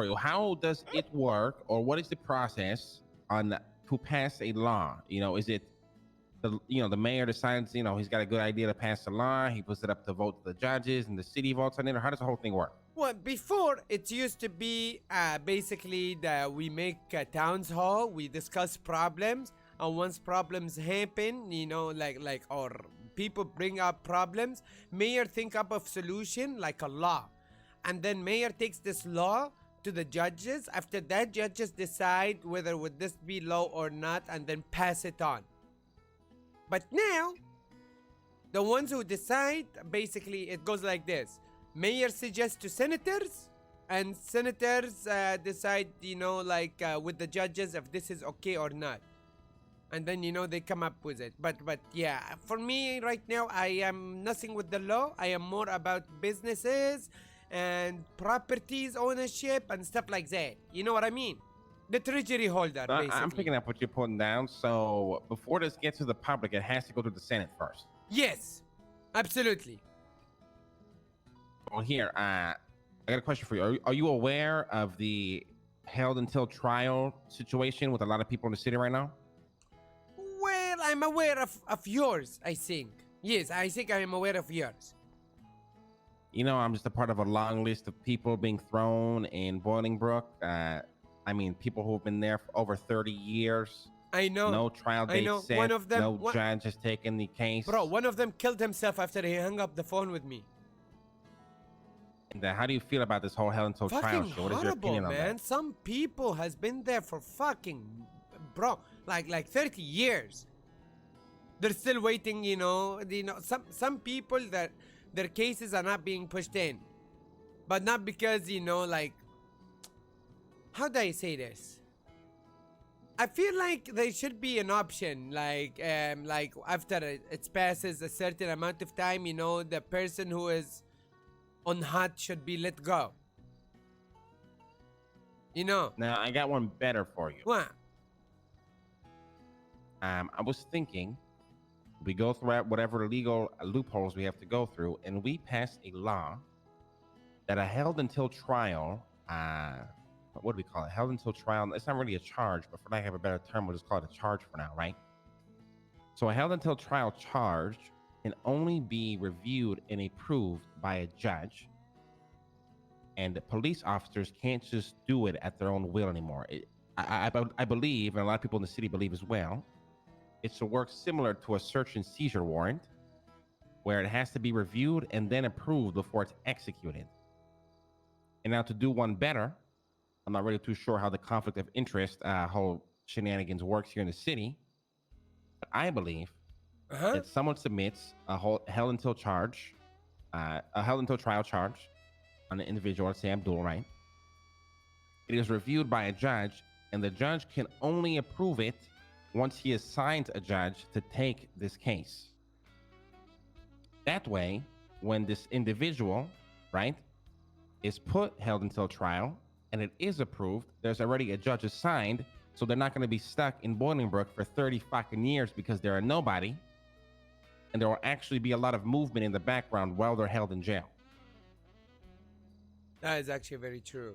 How does it work, or what is the process on to pass a law? Is it the mayor decides he's got a good idea to pass a law, he puts it up to vote to the judges, and the city votes on it, or how does the whole thing work? Well, before it used to be basically that we make a towns hall, we discuss problems, and once problems happen, or people bring up problems, mayor think up of solution like a law, and then mayor takes this law to the judges. After that, judges decide whether would this be law or not, and then pass it on. But now, the ones who decide, basically, it goes like this. Mayor suggests to senators, and senators decide, with the judges if this is okay or not. And then, they come up with it. But yeah, for me right now, I am nothing with the law. I am more about businesses and properties ownership and stuff like that. You know what I mean? The treasury holder, basically. I'm picking up what you're putting down. So before this gets to the public, it has to go to the Senate first. Yes, absolutely. Well, here, I got a question for you. Are you aware of the held until trial situation with a lot of people in the city right now? Well, I'm aware of yours, I think. Yes, I think I am aware of yours. I'm just a part of a long list of people being thrown in Bolingbrook. People who've been there for over 30 years. I know. No trial date set. One of them, no judge has taken the case. Bro, one of them killed himself after he hung up the phone with me. And how do you feel about this whole hell until trial show? What is your opinion on that? Some people has been there for like 30 years. They're still waiting, some people that their cases are not being pushed in. But not because, how do I say this? I feel like there should be an option, like after it passes a certain amount of time, the person who is on hot should be let go. Now, I got one better for you. What? I was thinking we go through whatever legal loopholes we have to go through, and we pass a law that a held until trial, what do we call it? Held until trial. It's not really a charge, but for lack of a better term, we'll just call it a charge for now, right? So a held until trial charge can only be reviewed and approved by a judge, and the police officers can't just do it at their own will anymore. I believe, and a lot of people in the city believe as well, it should work similar to a search and seizure warrant, where it has to be reviewed and then approved before it's executed. And now to do one better, I'm not really too sure how the conflict of interest whole shenanigans works here in the city, but I believe that someone submits a held until trial charge on an individual, let's say Abdul, right? It is reviewed by a judge, and the judge can only approve it once he assigns a judge to take this case. That way, when this individual, right, is held until trial and it is approved, there's already a judge assigned, so they're not going to be stuck in Bolingbrook for 30 fucking years because they're a nobody, and there will actually be a lot of movement in the background while they're held in jail. That is actually very true.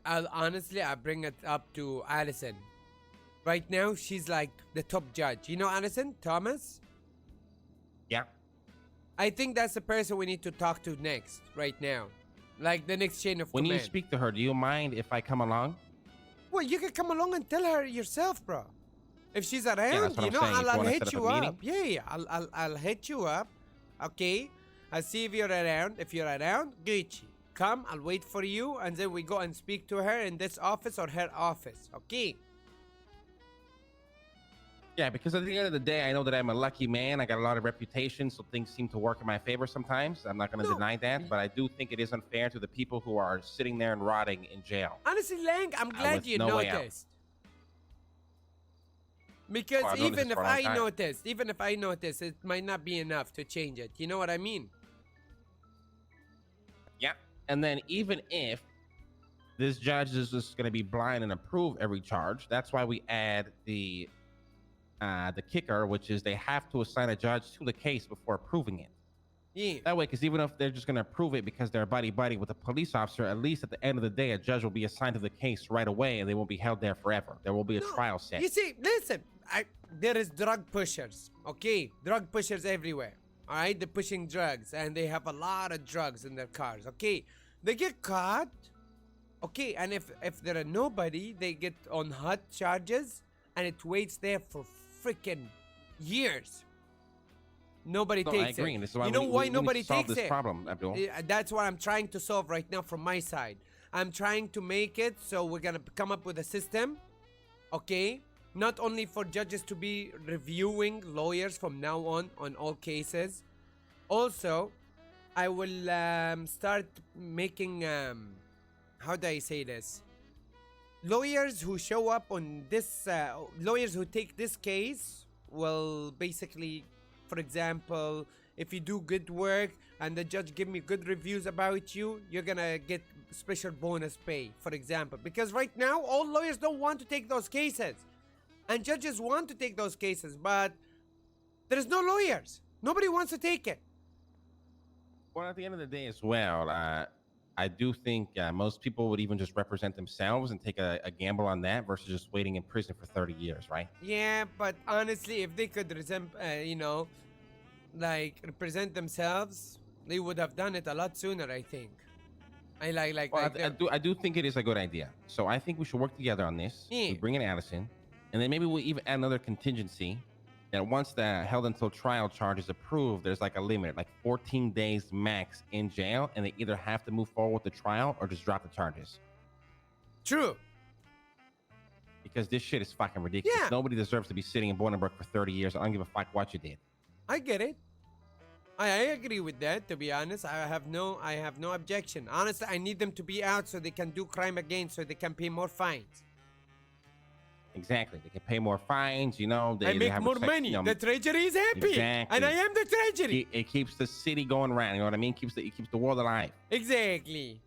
I'll honestly, I bring it up to Allison. Right now, she's like the top judge. You know Allison? Thomas? Yeah. I think that's the person we need to talk to next, right now. Like the next chain of command. When you speak to her, do you mind if I come along? Well, you can come along and tell her yourself, bro. If she's around, I'll hit you up. Yeah, I'll hit you up. Okay? I'll see if you're around. If you're around, Gucci. Come, I'll wait for you, and then we go and speak to her in this office or her office. Okay? Yeah, because at the end of the day, I know that I'm a lucky man. I got a lot of reputation, so things seem to work in my favor sometimes. I'm not going to deny that, but I do think it is unfair to the people who are sitting there and rotting in jail. Honestly, Lang, I'm glad you noticed. Because even if I notice, it might not be enough to change it. You know what I mean? Yeah. And then even if this judge is just going to be blind and approve every charge, that's why we add the kicker, which is they have to assign a judge to the case before approving it. Yeah. That way, because even if they're just going to approve it because they're buddy with a police officer, at least at the end of the day, a judge will be assigned to the case right away, and they won't be held there forever. There will be a No, trial set. you see, listen. There is drug pushers. Okay, drug pushers everywhere. All right, they're pushing drugs, and they have a lot of drugs in their cars. Okay, they get caught. Okay, and if there are nobody, they get on hot charges, and it waits there for freaking years. Nobody No, I takes agree. it. This is why You know why we need nobody to solve takes this it? problem, Abdul. That's what I'm trying to solve right now from my side. I'm trying to make it so we're gonna come up with a system, okay? Not only for judges to be reviewing lawyers from now on all cases. Also, I will start making how do I say this? Lawyers who show up on this, lawyers who take this case will basically, for example, if you do good work and the judge give me good reviews about you, you're gonna get special bonus pay, for example. Because right now, all lawyers don't want to take those cases. And judges want to take those cases, but there's no lawyers. Nobody wants to take it. Well, at the end of the day as well, I do think most people would even just represent themselves and take a gamble on that versus just waiting in prison for 30 years, right? Yeah, but honestly, if they could represent themselves, they would have done it a lot sooner, I think. I do think it is a good idea. So I think we should work together on this. Yeah. We bring in Addison, and then maybe we'll even add another contingency that once the held until trial charge is approved, there's like a limit, like 14 days max in jail, and they either have to move forward with the trial or just drop the charges. True. Because this shit is fucking ridiculous. Yeah. Nobody deserves to be sitting in Bolingbroke for 30 years. I don't give a fuck what you did. I get it. I agree with that, to be honest. I have no objection. Honestly, I need them to be out so they can do crime again, so they can pay more fines. Exactly. They can pay more fines, you know. I make have more money. The treasury is happy. Exactly. And I am the treasury. It keeps the city going round, you know what I mean? It keeps the world alive. Exactly.